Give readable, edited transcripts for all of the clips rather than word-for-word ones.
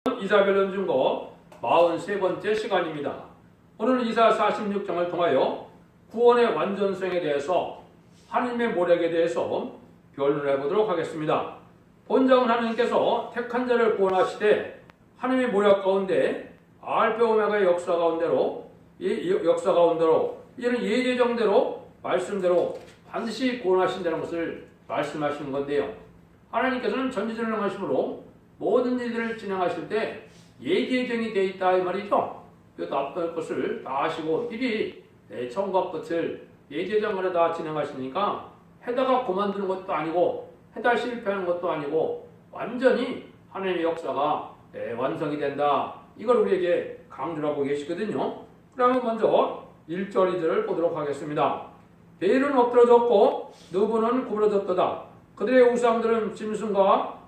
이사별 연중거 43번째 시간입니다. 오늘은 이사 46장을 통하여 구원의 완전성에 대해서 하나님의 모략에 대해서 변론을 해보도록 하겠습니다. 본장은 하나님께서 택한 자를 구원하시되 하나님의 모략 가운데 알파 오메가의 역사 가운데로 이는 예제정대로 말씀대로 반드시 구원하신다는 것을 말씀하시는 건데요. 하나님께서는 전지전능하심으로 모든 일들을 진행하실 때 예제정이 되어 있다 이 말이죠. 그것도 앞날 것을 다 아시고 미리 처음과 끝을 예제정으로 다 진행하시니까 해다가 그만두는 것도 아니고 해다 실패하는 것도 아니고 완전히 하나님의 역사가 완성이 된다. 이걸 우리에게 강조를 하고 계시거든요. 그러면 먼저 1절 2절을 보도록 하겠습니다. 베일은 엎드러졌고 너부는 구부러졌도다. 그들의 우상들은 짐승과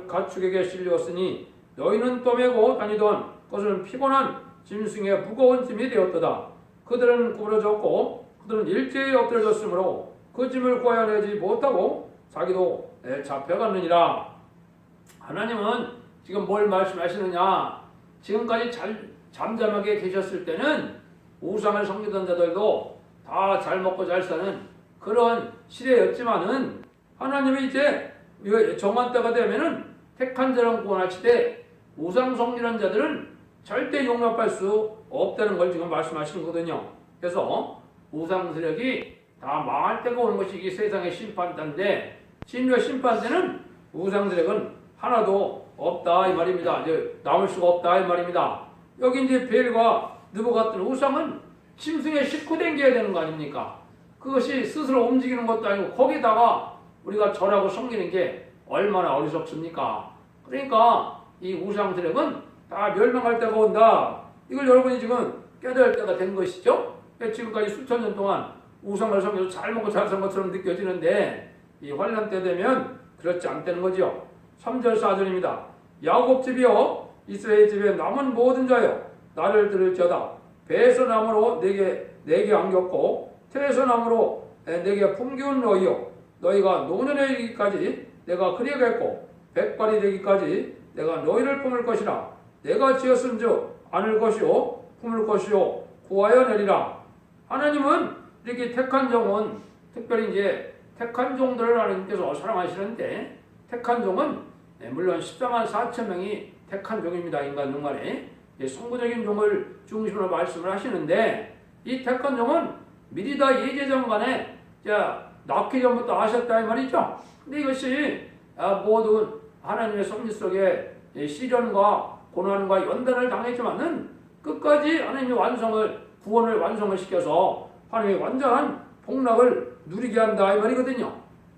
가축에게 실렸으니 너희는 떠매고 다니던 것은 피곤한 짐승의 무거운 짐이 되었도다. 그들은 구부러졌고 그들은 일제히 엎드러졌으므로 그 짐을 구하여내지 못하고 자기도 잡혀갔느니라. 하나님은 지금 뭘 말씀하시느냐? 지금까지 잠잠하게 계셨을 때는 우상을 섬기던 자들도 다 잘 먹고 잘 사는 그런 시대였지만은 하나님이 이제 정한 때가 되면은 택한 자를 구원하시되 우상 섬기는 자들은 절대 용납할 수 없다는 걸 지금 말씀하시는 거거든요. 그래서 우상 세력이 다 망할 때가 오는 것이 이 세상의 심판대인데 진리의 심판대는 우상 세력은 하나도 없다 이 말입니다. 이제 남을 수가 없다 이 말입니다. 여기 이제 벨과 느보 같은 우상은 짐승의 식구된 게 되는 거 아닙니까? 그것이 스스로 움직이는 것도 아니고 거기다가 우리가 절하고 섬기는 게 얼마나 어리석습니까? 그러니까 이 우상 세력은 다 멸망할 때가 온다. 이걸 여러분이 지금 깨달을 때가 된 것이죠. 지금까지 수천 년 동안 우상을 섬겨서 잘 먹고 잘 산 것처럼 느껴지는데 이 환란 때 되면 그렇지 않다는 거죠. 3절 4절입니다. 야곱 집이여 이스라엘 집에 남은 모든 자여 나를 들을지어다. 배에서 나무로 내게 안겼고 태에서 나무로 내게 품기운 너희여 너희가 노년에 이르기까지 내가 그리하겠고 백발이 되기까지 내가 너희를 품을 것이라. 내가 지었은즉 안을 것이요 품을 것이요 구하여 내리라. 하나님은 이렇게 택한 종은 특별히 이제 택한 종들을 하나님께서 사랑하시는데 택한 종은 물론 14만 4천 명이 택한 종입니다. 인간 중간에 성부적인 종을 중심으로 말씀을 하시는데 이 택한 종은 미리 다 예제정간에 낳기 전부터 아셨다 이 말이죠. 근데 이것이 모든 하나님의 섭리 속에 시련과 고난과 연단을 당했지만은 끝까지 하나님의 구원을 완성을 시켜서 하나님의 완전한 복락을 누리게 한다 이 말이거든요.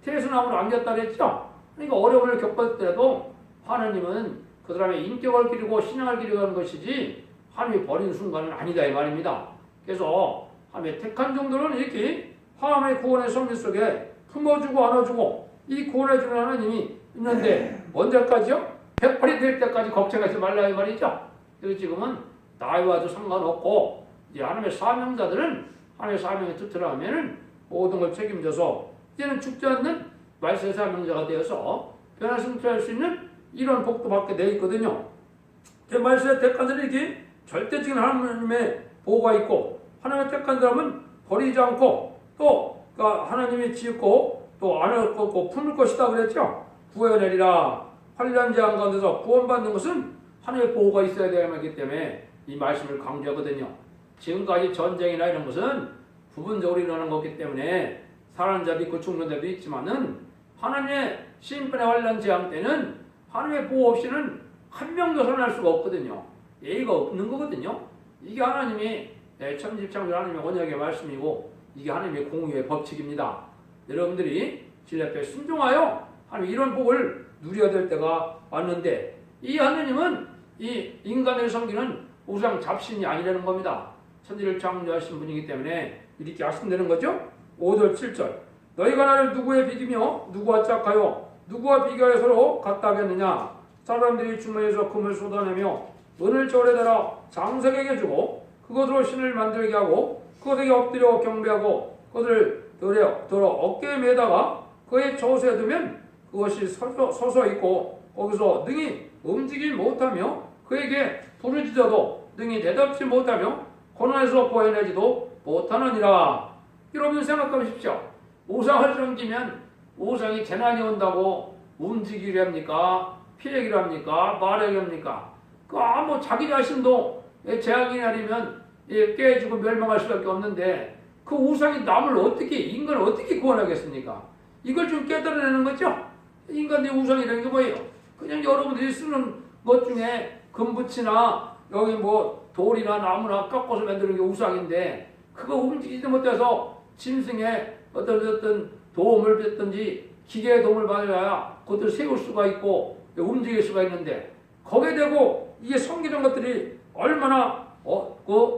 태수나무를 안겼다 그랬죠. 그러니까 어려움을 겪었더라도 하나님은 그 사람의 인격을 기르고 신앙을 기르고 하는 것이지 하나님이 버린 순간은 아니다 이 말입니다. 그래서 하나님의 택한 종들은 이렇게 하나님의 구원의 섭리 속에 품어주고 안아주고 이 구원해주는 하나님이 있는데 언제까지요? 백발이 될 때까지 걱정하지 말라 이 말이죠. 그래서 지금은 나이와도 상관없고 이제 하나님의 사명자들은 하나님의 사명에 들어가면은 모든 걸 책임져서 이제는 죽지 않는 말세의 사명자가 되어서 변화 승천할 수 있는 이런 복도 받게 되어 있거든요. 말세의 택한 자들이 이렇게 절대적인 하나님의 보호가 있고 하나님의 택한 사람은 버리지 않고 또 하나님이 지었고 또 안을 걷고 품을 것이다 그랬죠. 구해내리라. 환난 재앙 가운데서 구원받는 것은 하나님의 보호가 있어야 되기 때문에 이 말씀을 강조하거든요. 지금까지 전쟁이나 이런 것은 부분적으로 일어나는 거기 때문에 살아난 자도 있고 죽는 자도 있지만은 하나님의 심판의 환난 재앙 때는 하나님의 보호 없이는 한 명도 살아날 수가 없거든요. 예의가 없는 거거든요. 이게 하나님이 천지창조 하나님의 언약의 말씀이고 이게 하나님의 공의의 법칙입니다. 여러분들이 진리 앞에 순종하여 하나님 이런 복을 누려야 될 때가 왔는데 이 하나님은 이 인간을 섬기는 우상 잡신이 아니라는 겁니다. 천지를 창조하신 분이기 때문에 이렇게 하신다는 거죠. 5절 7절 너희가 나를 누구에 비기며 누구와 짝하여 누구와 비교하여 서로 같다 하겠느냐. 사람들이 주머니에서 금을 쏟아내며 은을 저울에다가 장색에게 주고 그것으로 신을 만들게 하고 그것에게 엎드려 경배하고 그것을 들어 어깨에 매다가 그의 저수에 두면 그것이 서서 있고 거기서 능히 움직이지 못하며 그에게 부르짖어도 능히 대답지 못하며 고난에서 구해내지도 못하느니라. 여러분 생각해보십시오. 우상을 섬기면 우상이 재난이 온다고 움직이려 합니까? 피하기로 합니까? 말하기로 합니까? 뭐 자기 자신도 재앙이 내리면 깨지고 멸망할 수밖에 없는데 그 우상이 남을 어떻게, 인간을 어떻게 구원하겠습니까? 이걸 좀 깨달아내는 거죠? 인간의 우상이라는 게 뭐예요? 그냥 여러분들이 쓰는 것 중에 금붙이나 여기 뭐 돌이나 나무나 깎아서 만드는 게 우상인데 그거 움직이지 못해서 짐승의 어떤 도움을 받든지 기계의 도움을 받아야 그것을 세울 수가 있고 움직일 수가 있는데 거기에 대고 이게 섬기는 것들이 얼마나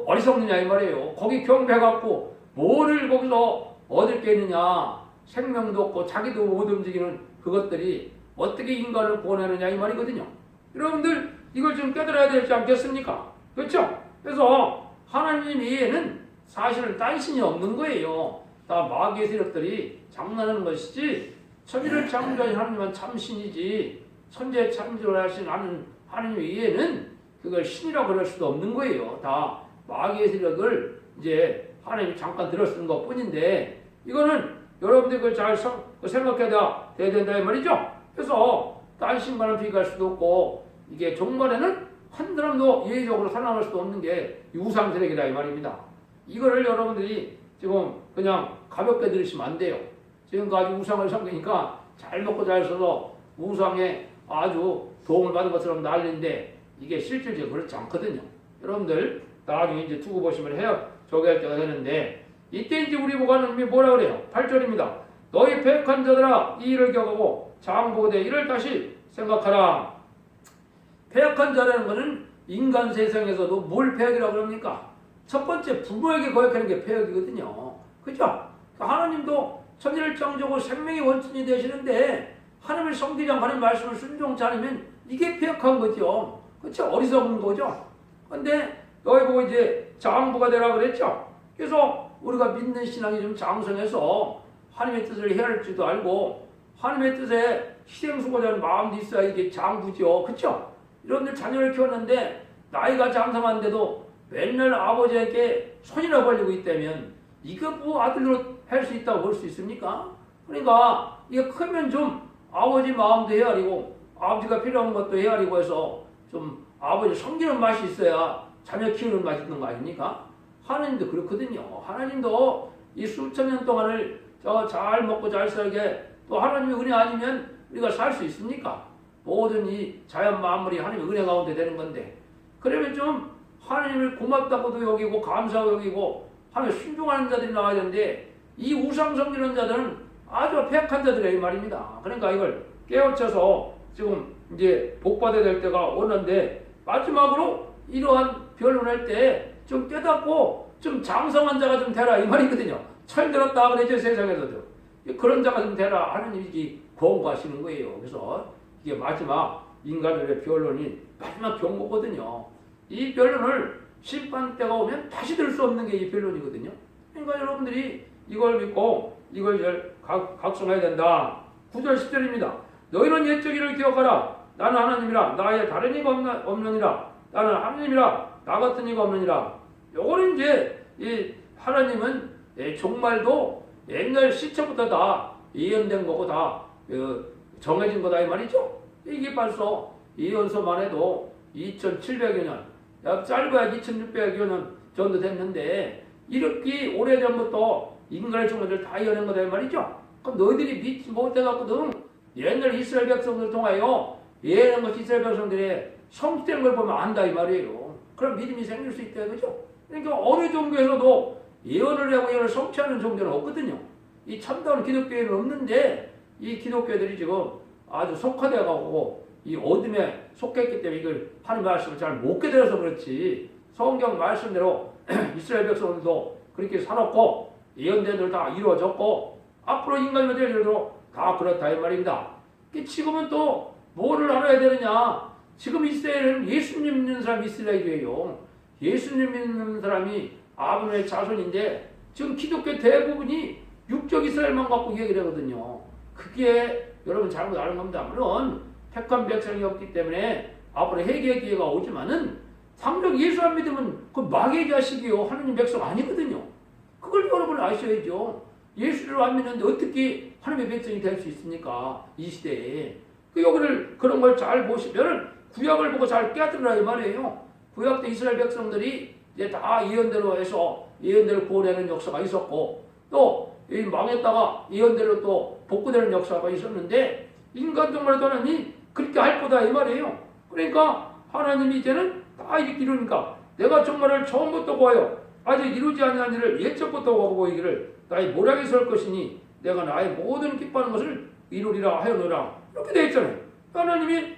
어리석느냐 이 말이에요. 거기 경배해갖고 뭐를 거기서 얻을 게 있느냐. 생명도 없고 자기도 못 움직이는 그것들이 어떻게 인간을 구원하느냐 이 말이거든요. 여러분들 이걸 좀 깨달아야 되지 않겠습니까? 그렇죠? 그래서 하나님 이외에는 사실은 딴 신이 없는 거예요. 다 마귀의 세력들이 장난하는 것이지 천지를 창조하신 하나님은 참신이지 천재 창조하신 하나님 이외에는 그걸 신이라고 그럴 수도 없는 거예요. 다 마귀의 세력을 이제 하나님이 잠깐 들어쓰는 것 뿐인데 이거는 여러분들이 그걸 잘 생각해야 된다 이 말이죠. 그래서 딴 신과는 비교할 수도 없고 이게 종말에는 한 사람도 예외적으로 살아남을 수도 없는 게 우상 세력이다 이 말입니다. 이거를 여러분들이 지금 그냥 가볍게 들으시면 안 돼요. 지금까지 우상을 섬기니까 잘 먹고 잘 써서 우상에 아주 도움을 받은 것처럼 난리인데 이게 실질적으로 그렇지 않거든요. 여러분들 나중에 이제 두고 보시면 저기할 때가 되는데 이때 이제 우리 보고 하나님이 뭐라 그래요? 8절입니다. 너희 패역한 자들아 이 일을 기억하고 장보되 이를 다시 생각하라. 패역한 자라는 것은 인간 세상에서도 뭘 패역이라고 그럽니까? 첫 번째 부모에게 거역하는 게 패역이거든요. 그죠? 하나님도 천지를 창조하고 생명의 원천이 되시는데 하나님을 섬기지 않고 하나님 말씀을 순종치 않으면 이게 패역한 거죠. 그렇죠? 어리석은 거죠. 근데 너희 보고 이제 장부가 되라 그랬죠. 그래서 우리가 믿는 신앙이 좀 장성해서 하나님의 뜻을 헤아릴 줄도 알고 하나님의 뜻에 희생수고자 하는 마음도 있어야 이게 장부죠. 그렇죠? 여러분들 자녀를 키웠는데 나이가 장성한데도 맨날 아버지에게 손이나 벌리고 있다면 이거 뭐 아들로 할 수 있다고 볼 수 있습니까? 그러니까 이게 크면 좀 아버지 마음도 헤아리고 아버지가 필요한 것도 헤아리고 해서 좀 아버지 섬기는 맛이 있어야 자녀 키우는 맛이 있는 거 아닙니까? 하나님도 그렇거든요. 하나님도 이 수천 년 동안을 잘 먹고 잘 살게 또 하나님의 은혜 아니면 우리가 살 수 있습니까? 모든 이 자연 만물이 하나님의 은혜 가운데 되는 건데 그러면 좀 하나님을 고맙다고도 여기고 감사하고 여기고 하나님 순종하는 자들이 나와야 되는데 이 우상 섬기는 자들은 아주 패역한 자들이에요 말입니다. 그러니까 이걸 깨우쳐서 지금 이제 복받아야 될 때가 오는데 마지막으로 이러한 변론할 때 좀 깨닫고 좀 장성한 자가 좀 되라 이 말이거든요. 철들었다 그러죠 세상에서도. 그런 자가 좀 되라 하나님이 권고하시는 거예요. 그래서 이게 마지막 인간들의 변론이 마지막 경고거든요. 이 변론을 심판 때가 오면 다시 들 수 없는 게 이 변론이거든요. 그러니까 여러분들이 이걸 믿고 이걸 각성해야 된다. 9절 10절입니다. 너희는 옛적 일을 기억하라. 나는 하나님이라 나의 다른 이가 없느니라. 나는 하나님이라 나 같은 이가 없느니라. 요거는 이제 이 하나님은 종말도 옛날 시초부터 다 예언된 거고 다 정해진 거다 이 말이죠. 이게 벌써 예언서만 해도 2700여 년, 짧아야 2600여 년 정도 됐는데 이렇게 오래전부터 인간의 종말을 다 예언한 거다 이 말이죠. 그럼 너희들이 믿지 못해갖거든 옛날 이스라엘 백성들 통하여 예언한 것이 이스라엘 백성들의 성취된 걸 보면 안다 이 말이에요. 그럼 믿음이 생길 수 있다 그죠? 그러니까 어느 종교에서도 예언을 하고 예언을 성취하는 종교는 없거든요. 이 참다운 기독교에는 없는데 이 기독교들이 지금 아주 속화되어가고 이 어둠에 속했기 때문에 이걸 하나님 말씀을 잘 못 깨달아서 그렇지 성경 말씀대로 이스라엘 백성들도 그렇게 살았고 예언된 대로 다 이루어졌고 앞으로 인간이 될 일도 다 그렇다 이 말입니다. 지금은 또 뭐를 알아야 되느냐? 지금 이스라엘은 예수님 믿는 사람이 이스라엘이에요. 예수님 믿는 사람이 아브라함의 자손인데 지금 기독교 대부분이 육적 이스라엘만 갖고 얘기를 하거든요. 그게 여러분 잘못 아는 겁니다. 물론 택한 백성이었기 때문에 앞으로 회개의 기회가 오지만은 당장 예수 안 믿으면 그 마귀의 자식이요 하나님 백성 아니거든요. 그걸 여러분 아셔야죠. 예수를 안 믿는데 어떻게 하나님의 백성이 될 수 있습니까? 이 시대에. 여기를 그런 걸 잘 보시면은 구약을 보고 잘 깨달으라 이 말이에요. 구약 때 이스라엘 백성들이 이제 다 예언대로 해서 예언대로 구원하는 역사가 있었고 또 망했다가 예언대로 또 복구되는 역사가 있었는데 인간적으로 하나님이 그렇게 할 거다 이 말이에요. 그러니까 하나님이 이제는 다 이렇게 이루니까 내가 정말을 처음부터 보아요. 아직 이루지 아니한 일을 예적부터 보이기를 나의 모략이 설 것이니 내가 나의 모든 기뻐하는 것을 이루리라 하였노라. 이렇게 되어 있잖아요. 하나님이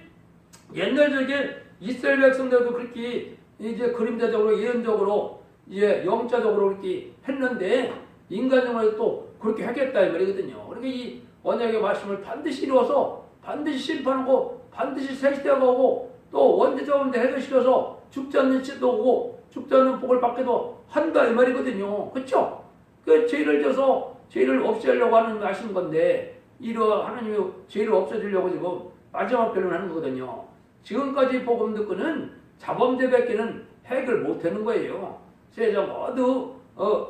옛날 저게 이스라엘 백성들도 그렇게 이제 그림자적으로 예언적으로 이제 영자적으로 그렇게 했는데 인간적으로 또 그렇게 하겠다 이 말이거든요. 그러니까 이 언약의 말씀을 반드시 이루어서 반드시 심판하고 반드시 새 시대가 오고 또 원죄자원대 해결시켜서 죽지 않는 시대도 오고 죽지 않는 복을 받게도 한다 이 말이거든요. 그렇죠? 그 죄를 져서 죄를 없애려고 하신 건데 이러 하나님이 죄를 없애주려고 지금 마지막 변론하는 거거든요. 지금까지 복음 듣고는 자범죄밖에는 해결 못하는 거예요. 세상 어느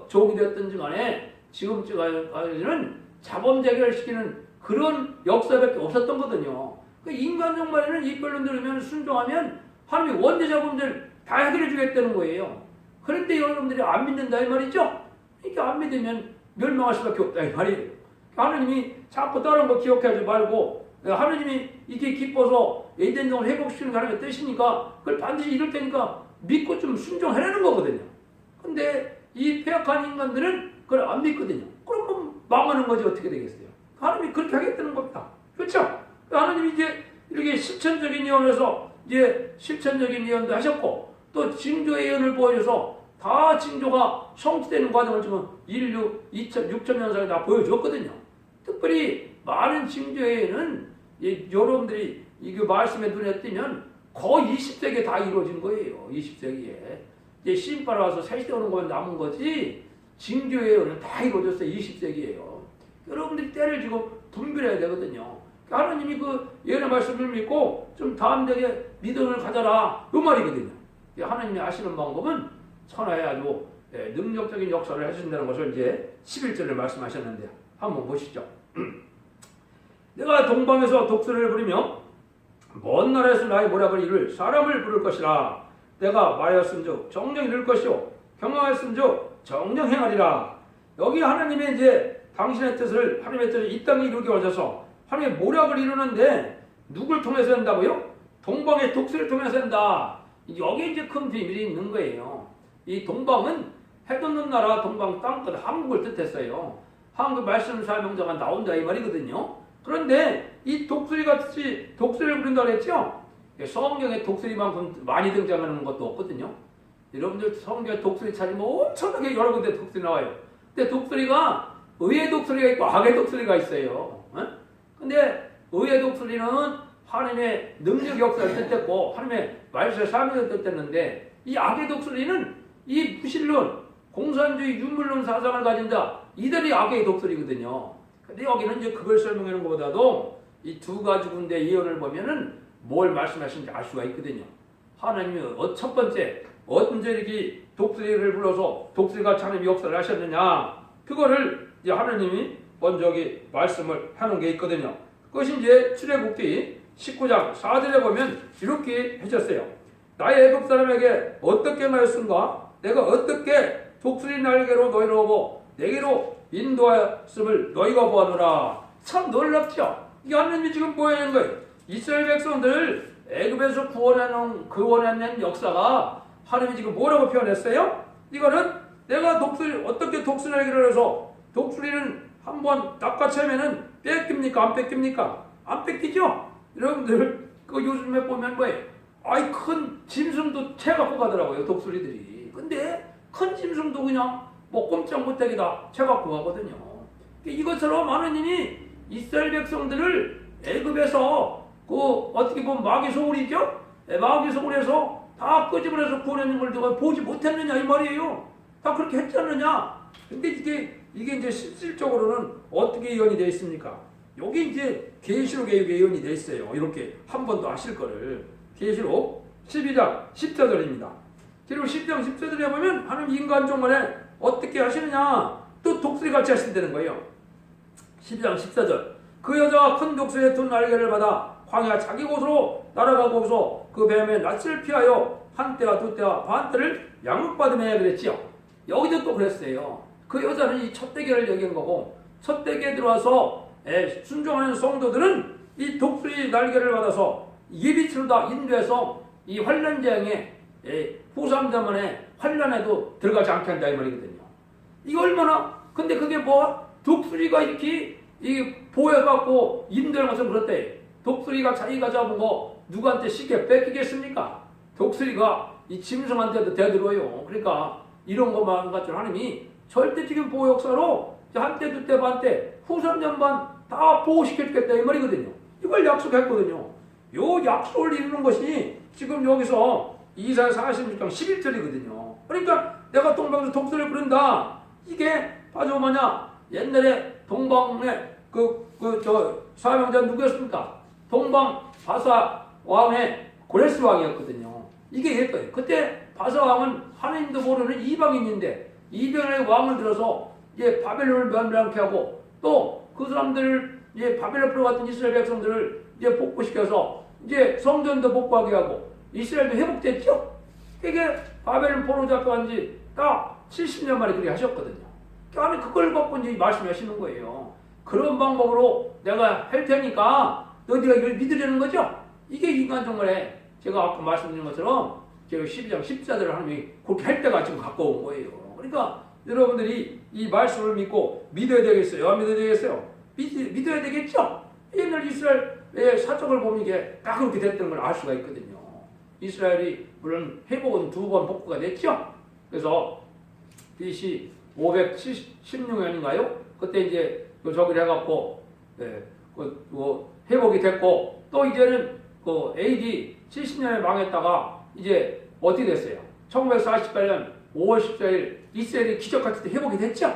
종이 됐든지 간에 지금까지는 자범죄 해결시키는 그런 역사밖에 없었던 거거든요. 그 인간적 말에는 이 변론 들으면 순종하면 하나님이 원죄자범죄를 다 해결해 주겠다는 거예요. 그런데 여러분들이 안 믿는다 이 말이죠. 이렇게 안 믿으면 멸망할 수밖에 없다 이 말이에요. 하나님이 자꾸 다른 거 기억하지 말고 하나님이 이게 기뻐서 에덴동을 회복시키는 하나님의 뜻이니까 그걸 반드시 이룰 테니까 믿고 좀 순종하라는 거거든요. 근데 이 폐악한 인간들은 그걸 안 믿거든요. 그러면 망하는 거지 어떻게 되겠어요? 하나님이 그렇게 하겠다는 겁니다. 그렇죠? 하나님이 이제 이렇게 실천적인 예언에서 이제 실천적인 예언도 하셨고 또 징조의 예언을 보여줘서 다 징조가 성취되는 과정을 지금 인류 6,000년 사이에 다 보여줬거든요. 특별히 많은 징조에는 여러분들이 이게 말씀에 눈에 띄면 거의 20세기에 다 이루어진 거예요. 20세기에. 이제 시인파로 와서 새시대 오는 것만 남은 거지 징조예언은 다 이루어졌어요. 20세기에요. 여러분들이 때를 지금 분별해야 되거든요. 하나님이 그 예언의 말씀을 믿고 좀 다음되게 믿음을 가져라. 이 말이거든요. 하나님이 아시는 방법은 천하에 아주 능력적인 역사를 해주신다는 것을 이제 11절에 말씀하셨는데 한번 보시죠. 내가 동방에서 독수리를 부리며 먼 나라에서 나의 모략을 이룰 사람을 부를 것이라. 내가 말하였음즉 정령 이룰 것이요 경영하였음즉 정령 행하리라. 여기 하나님의 이제 당신의 뜻을 하나님의 뜻을 이 땅에 이루게 하셔서 하나님의 모략을 이루는데 누굴 통해서 한다고요? 동방의 독수리를 통해서 한다. 여기에 이제 큰 비밀이 있는 거예요. 이 동방은 해돋는 나라 동방 땅끝 한국을 뜻했어요. 한국 말씀 사명자가 나온다 이 말이거든요. 그런데 이 독수리같이 독수리를 부린다고 했죠? 성경에 독수리만큼 많이 등장하는 것도 없거든요. 여러분들 성경에 독수리 찾으면 엄청나게 여러 군데 독수리 나와요. 근데 독수리가 의의 독수리가 있고 악의 독수리가 있어요. 근데 의의 독수리는 하나님의 능력 역사를 뜻했고 하나님의 말씀의 사명을 뜻했는데 이 악의 독수리는 이 무신론, 공산주의, 유물론 사상을 가진 자 이들이 악의 독수리거든요. 근데 여기는 이제 그걸 설명하는 것보다도 이 두 가지 군데 예언을 보면은 뭘 말씀하시는지 알 수가 있거든요. 하나님이 첫 번째 언제 이렇게 독수리를 불러서 독수리가 하나님 역사를 하셨느냐 그거를 이제 하나님이 먼저 여기 말씀을 하는 게 있거든요. 그것이 이제 출애굽기 19장 4절에 보면 이렇게 해줬어요. 나의 애굽 사람에게 어떻게 말했는가? 내가 어떻게 독수리 날개로 너희를 오고 내게로 인도하였음을 너희가 보아노라. 참 놀랍죠? 이 하나님이 지금 보여주는 거예요. 이스라엘 백성들 애굽에서 구원하는 역사가 하나님이 지금 뭐라고 표현했어요? 이거는 내가 어떻게 독수리 날개를 해서 독수리는 한번 낚아채면은 뺏깁니까? 안 뺏깁니까? 안 뺏기죠? 여러분들 그 요즘에 보면 뭐예요? 아이 큰 짐승도 채갖고 가더라고요 독수리들이. 근데 큰 짐승도 그냥 뭐 꼼짝 못하게 다 채갖고 가거든요. 이것처럼 하나님이 이스라엘 백성들을 애굽에서 그 어떻게 보면 마귀 소굴이죠? 마귀 소굴에서 다 끄집어내서 구원하는 걸 누가 보지 못했느냐 이 말이에요. 다 그렇게 했지 않느냐? 근데 이게 이제 실질적으로는 어떻게 예언이 되어 있습니까? 여기 이제 계시록에 예언이 되어 있어요. 이렇게 한 번 더 하실 거를. 계시록 12장 14절입니다. 계시록 12장 14절에 보면 하나님 인간 종말에 어떻게 하시느냐 또 독수리 같이 하신다는 거예요. 12장 14절 그 여자가 큰 독수리의 두 날개를 받아 광야 자기 곳으로 날아가고서 그 뱀의 낯을 피하여 한때와 두때와 반때를 양육받으며 그랬지요. 여기도 또 그랬어요. 그 여자는 이 첫 대계를 얘기한 거고 첫 대계에 들어와서 순종하는 성도들은 이 독수리 날개를 받아서 예비치로다 인도해서 이 환란재앙에 후삼자만의 환란에도 들어가지 않게 한다 이 말이거든요. 이거 얼마나 근데 그게 뭐 독수리가 이렇게 이 보호해갖고 인도하는 것은 그렇대. 독수리가 자기가 잡은 거 누구한테 쉽게 뺏기겠습니까? 독수리가 이 짐승한테도 대들어요. 그러니까 이런 것만 같은 하나님이 절대적인 보호 역사로 한때 두때 반때 후삼년반 다 보호시켜주겠다 이 말이거든요. 이걸 약속했거든요. 요 약속을 이루는 것이 지금 여기서 이사야 46장 11절이거든요. 그러니까 내가 동방에서 독수리를 부른다. 이게 바로 뭐냐? 옛날에 동방의 사명자 누구였습니까? 동방 바사 왕의 고레스 왕이었거든요. 이게 예뻐요. 그때 바사 왕은 하나님도 모르는 이방인인데 이방인의 왕을 들어서 바벨론을 멸망케 하고 또 그 사람들을 바벨론 들어갔던 이스라엘 백성들을 복구시켜서 성전도 복구하게 하고 이스라엘도 회복됐죠. 이게 바벨론 포로 잡혀간 지 딱 70년 만에 그렇게 하셨거든요. 아니 그걸 갖고 이제 말씀하시는 거예요. 그런 방법으로 내가 할 테니까 너희가 이걸 믿으려는 거죠? 이게 인간 종말에 제가 아까 말씀드린 것처럼 제가 12장 14절을 하나님이 그렇게 할 때가 지금 갖고 온 거예요. 그러니까 여러분들이 이 말씀을 믿고 믿어야 되겠어요? 안 믿어야 되겠어요? 믿어야 되겠죠? 옛날 이스라엘의 사적을 보면 이게 다 그렇게 됐다는 걸 알 수가 있거든요. 이스라엘이 물론 회복은 2번 복구가 됐죠? 그래서 BC 516년인가요? 그때 이제 저기를 해갖고 회복이 됐고 또 이제는 AD 70년에 망했다가 이제 어떻게 됐어요? 1948년 5월 14일 이스라엘이 기적같이 회복이 됐죠?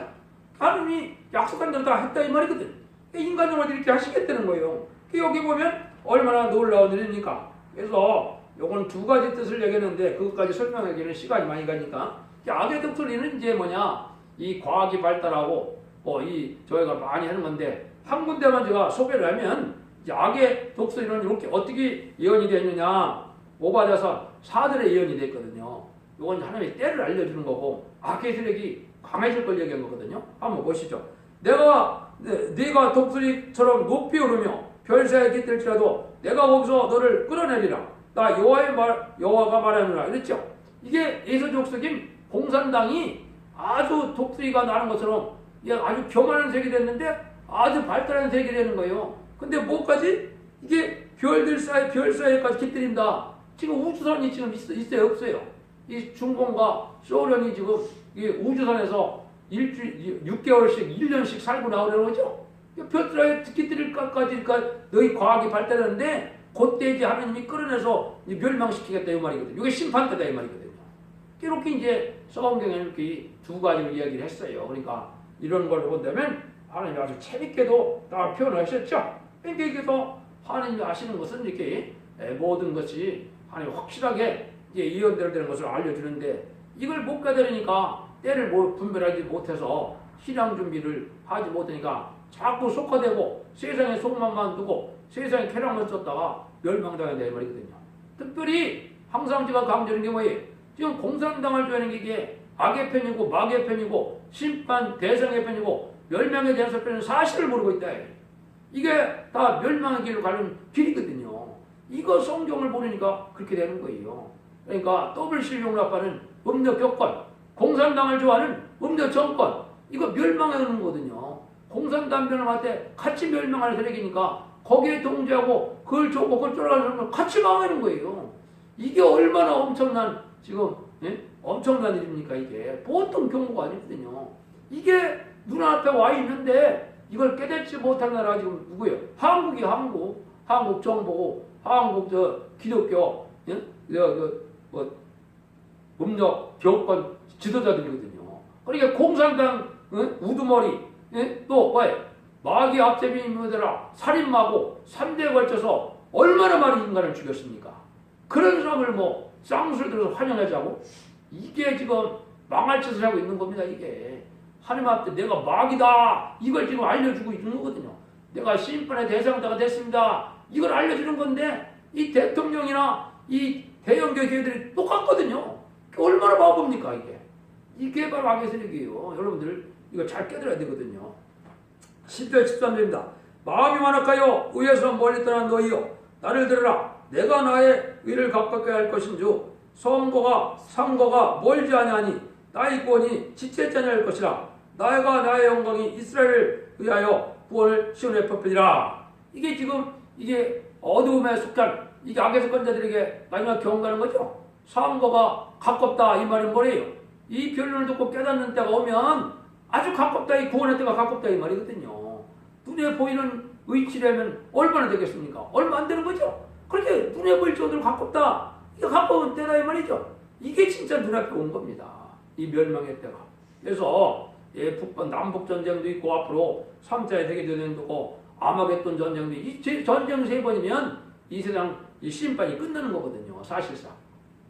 하나님이 약속한 대로 다 했다 이 말이거든. 인간적으로 이렇게 하시겠다는 거예요. 여기 보면 얼마나 놀라운 일입니까? 그래서 요건 두 가지 뜻을 얘기했는데 그것까지 설명하기는 시간이 많이 가니까 악의 독수리는 이제 뭐냐 이 과학이 발달하고 저희가 많이 하는 건데 한 군데만 제가 소개를 하면 악의 독수리는 이렇게 어떻게 예언이 되느냐 오바댜서 4절에 예언이 됐거든요. 이건 하나님의 때를 알려주는 거고 악의 세력이 강해질 걸 얘기한 거거든요. 한번 보시죠. 네가 독수리처럼 높이 오르며 별사에 깃들지라도 내가 거기서 너를 끌어내리라. 나 여호와가 말하느라 그랬죠. 이게 예수족속인 공산당이 아주 독수리가 나는 것처럼 아주 교만한 색이 됐는데 아주 발달한 색이 되는 거예요. 근데 뭐까지? 이게 별 사이에까지 깃들인다. 지금 우주선이 지금 있어요? 없어요? 이 중공과 소련이 지금 이 우주선에서 6개월씩 1년씩 살고 나오려는 거죠. 별 사이에 깃들일까지 너희 과학이 발달했는데 그때 이제 하나님이 끌어내서 멸망시키겠다 이 말이거든요. 이게 심판때다 이 말이거든요. 이렇게 이제 성경에 이렇게 두 가지를 이야기를 했어요. 그러니까 이런 걸 본다면 하나님이 아주 재밌게도 다 표현하셨죠. 그러니까 이게서 하나님이 하시는 것은 이렇게 모든 것이 하나님이 확실하게 예언대로 되는 것을 알려주는데 이걸 못 가다니까 때를 분별하지 못해서 신앙 준비를 하지 못하니까 자꾸 속화되고 세상에 속만만 두고 세상에 쾌락만 쫓다가 멸망당한다 이 말이거든요. 특별히 항상 제가 강조하는 게 뭐예요? 지금 공산당을 좋아하는 게 이게 악의 편이고 마귀의 편이고 심판 대상의 편이고 멸망에 대한 설편은 사실을 모르고 있다. 이게 다 멸망의 길로 가는 길이거든요. 이거 성경을 보니까 그렇게 되는 거예요. 그러니까 더블실용락파는 음력 교권, 공산당을 좋아하는 음력 정권, 이거 멸망하는 거거든요. 공산당 멸망할 같이 멸망하는 세력이니까 거기에 동조하고 그걸 쫓고 그걸 쫓아가는 사람을 같이 망하는 거예요. 이게 얼마나 엄청난 지금 엄청난 일입니까? 이게 보통 경우가 아니거든요. 이게 눈앞에 와 있는데 이걸 깨닫지 못한 나라가 지금 누구예요? 한국이 한국 정부, 한국 기독교 음력 교권 지도자들이거든요. 그러니까 공산당 우두머리 또 마귀 앞제비 인물들아 살인마고 3대에 걸쳐서 얼마나 많은 인간을 죽였습니까? 그런 사람을 뭐 쌍수를 들어서 환영하자고? 이게 지금 망할 짓을 하고 있는 겁니다. 이게 하나님 앞에 내가 마귀다 이걸 지금 알려주고 있는 거거든요. 내가 심판의 대상자가 됐습니다. 이걸 알려주는 건데 이 대통령이나 이 대형교 교회들이 똑같거든요. 얼마나 바보입니까 이게? 이게 바로 악의 세력이에요. 여러분들 이거 잘 깨달아야 되거든요. 10절 13절입니다. 마음이 완악하여 의에서 멀리 떠난 너희여 나를 들으라. 내가 나의 의를 가깝게 할 것인즉 선거가 상거가 멀지 아니하니 나의 구원이 지체자니 할 것이라. 나가 나의 영광이 이스라엘을 위하여 구원을 시온에 퍼뜨리라. 이게 지금 이게 어두움에 속한 이게 악의 습관자들에게 마지막 경고하는 거죠. 상거가 가깝다 이 말은 뭐예요? 이 변론을 듣고 깨닫는 때가 오면 아주 가깝다 이 구원의 때가 가깝다 이 말이거든요. 눈에 보이는 의치라면 얼마나 되겠습니까? 얼마 안 되는 거죠. 그렇게 눈에 보일 정도로 가깝다. 이게 가까운 때다 이 말이죠. 이게 진짜 눈앞에 온 겁니다. 이 멸망의 때가. 그래서 북방 남북 전쟁도 있고 앞으로 3차의 세계대전도 있고 아마겟돈 전쟁도 이 전쟁 3번이면 이 세상 이 심판이 끝나는 거거든요. 사실상.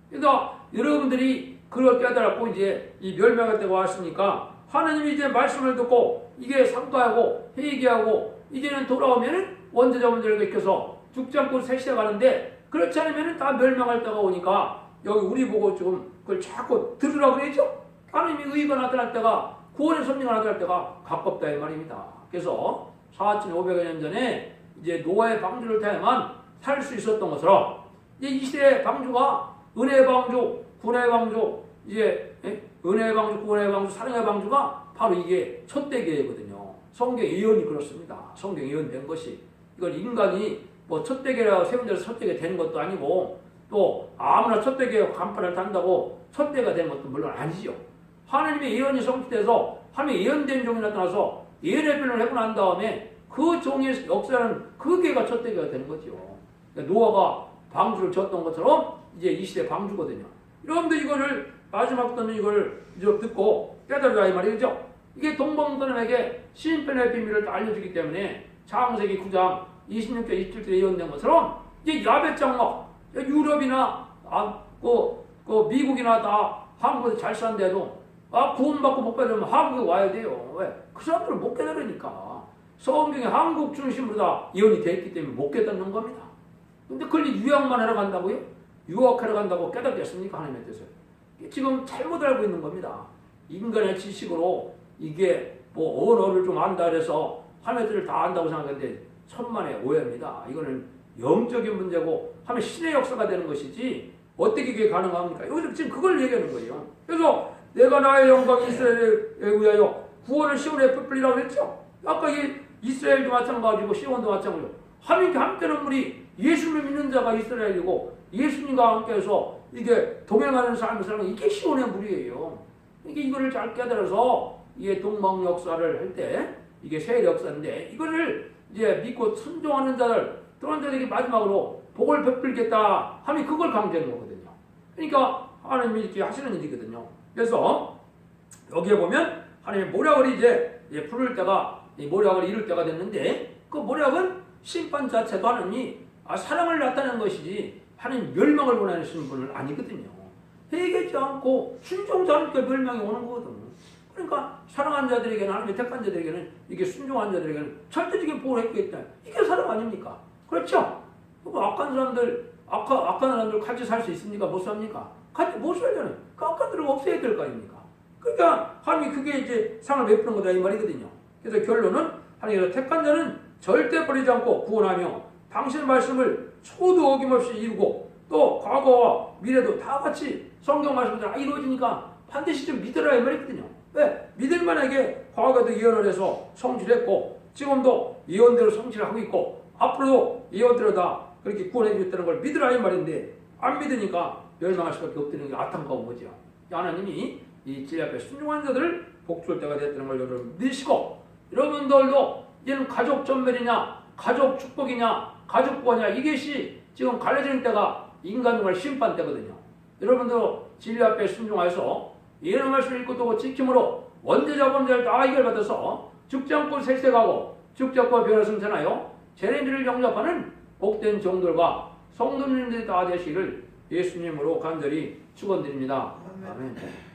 그러니까 여러분들이 그걸 깨달았고 이제 이 멸망의 때가 왔으니까 하나님이 이제 말씀을 듣고 이게 상가하고 회개하고 이제는 돌아오면은 원죄자분들에게 껴서 죽지 않고 셋이나 가는데 그렇지 않으면은 다 멸망할 때가 오니까 여기 우리 보고 좀 그걸 자꾸 들으라고 그러죠. 하나님이 의가 나타날 때가 구원의 섭리가 나타날 때가 가깝다 이 말입니다. 그래서 4,500여 년 전에 이제 노아의 방주를 타야만 살 수 있었던 것처럼 이제 이 시대의 방주가 은혜의 방주, 구원의 방주, 이제 은혜의 방주, 구원의 방주, 사랑의 방주가 바로 이게 첫대계거든요. 성경 예언이 그렇습니다. 성경 예언된 것이 이걸 인간이 뭐 첫대계라고 세운 데서 첫대계 되는 것도 아니고 또 아무나 첫대계 간판을 단다고 첫대가 되는 것도 물론 아니지요. 하나님의 예언이 성취돼서 하나님의 예언된 종이 나타나서 예언의 변을 해고 난 다음에 그 종의 역사는 그 계가 첫대계가 되는 거죠. 그러니까 노아가 방주를 졌던 것처럼 이제 이 시대 방주거든요. 여러분들 이거를 마지막 때는 이걸 듣고 깨달으라 이 말이죠. 이게 동방선에게 심판의 비밀을 알려주기 때문에 창세기 9장 26절 27절에 예언된 것처럼 이제 야벳 장막 유럽이나 그 미국이나 다 한국에서 잘 사는데도 구원받고 못 받으면 한국에 와야 돼요. 왜? 그 사람들은 못 깨달으니까. 성경에 한국 중심으로 다 예언이 되어 있기 때문에 못 깨닫는 겁니다. 근데 그걸 유학만 하러 간다고요? 유학하러 간다고 깨닫겠습니까? 하나님의 뜻을. 지금 잘못 알고 있는 겁니다. 인간의 지식으로 이게 뭐 언어를 좀 안다 그래서 하나님의 뜻을 다 안다고 생각하는데 천만의 오해입니다. 이거는 영적인 문제고 하면 신의 역사가 되는 것이지 어떻게 그게 가능합니까? 여기서 지금 그걸 얘기하는 거예요. 그래서 내가 나의 영광 이스라엘에 위하여 구원을 시온에 뿔뿔이라고 했죠. 아까 이 이스라엘도 마찬가지고 시온도 마찬가지고 하나님께 함께하는 우리 예수를 믿는 자가 이스라엘이고 예수님과 함께해서 이게 동행하는 삶을 사는 이게 시온의 무리예요. 이거를 잘 깨달아서 이게 동방 역사를 할 때 이게 세일 역사인데 이거를 이제 믿고 순종하는 자들 그런 자들에게 마지막으로 복을 베풀겠다 하면 그걸 강조하는 거거든요. 그러니까 하나님이 이렇게 하시는 일이거든요. 그래서 여기에 보면 하나님의 모략을 이제 부를 때가 모략을 이룰 때가 됐는데 그 모략은 심판 자체도 하나님이 사랑을 나타내는 것이지 하나님 멸망을 원하시는 분은 아니거든요. 회개하지 않고 순종하지 않으니까 멸망이 오는 거거든요. 그러니까 사랑한 자들에게는 하나님의 택한 자들에게는 이게 순종한 자들에게는 절대적인 보호를 해주겠다. 이게 사랑 아닙니까? 그렇죠? 악한 사람들 악한 사람들 같이 살 수 있습니까? 못 삽니까? 같이 못 살잖아요. 그 악한 사람을 없애야 될 거 아닙니까? 그러니까 하나님이 그게 이제 상을 베푸는 거다 이 말이거든요. 그래서 결론은 하나님께서 택한 자는 절대 버리지 않고 구원하며 당신의 말씀을 초도 어김없이 이루고 또 과거와 미래도 다 같이 성경 말씀대로 다 이루어지니까 반드시 좀 믿으라 이 말이거든요. 왜? 믿을 만하게 과거에도 예언을 해서 성취했고 지금도 예언대로 성취를 하고 있고 앞으로도 예언대로 다 그렇게 구원해 주겠다는 걸 믿으라 이 말인데 안 믿으니까 멸망할 수밖에 없다는 게 안타까운 거죠. 하나님이 이 진리 앞에 순종한 자들을 복주할 때가 됐다는 걸 여러분 믿으시고 여러분들도 이제는 가족 전멸이냐 가족 축복이냐 가족 구원이냐 이것이 지금 갈라지는 때가 인간을 심판 때거든요. 여러분도 진리 앞에 순종하여서 예언의 말씀을 읽고 또 지킴으로 원죄자 범죄를 다 해결받아서 죽지 않고 생생하고 죽지 않고 변화 승천하여 재림주를 영접하는 복된 종들과 성도님들이 다 되시기를 예수님으로 간절히 축원드립니다. 아멘. 아멘.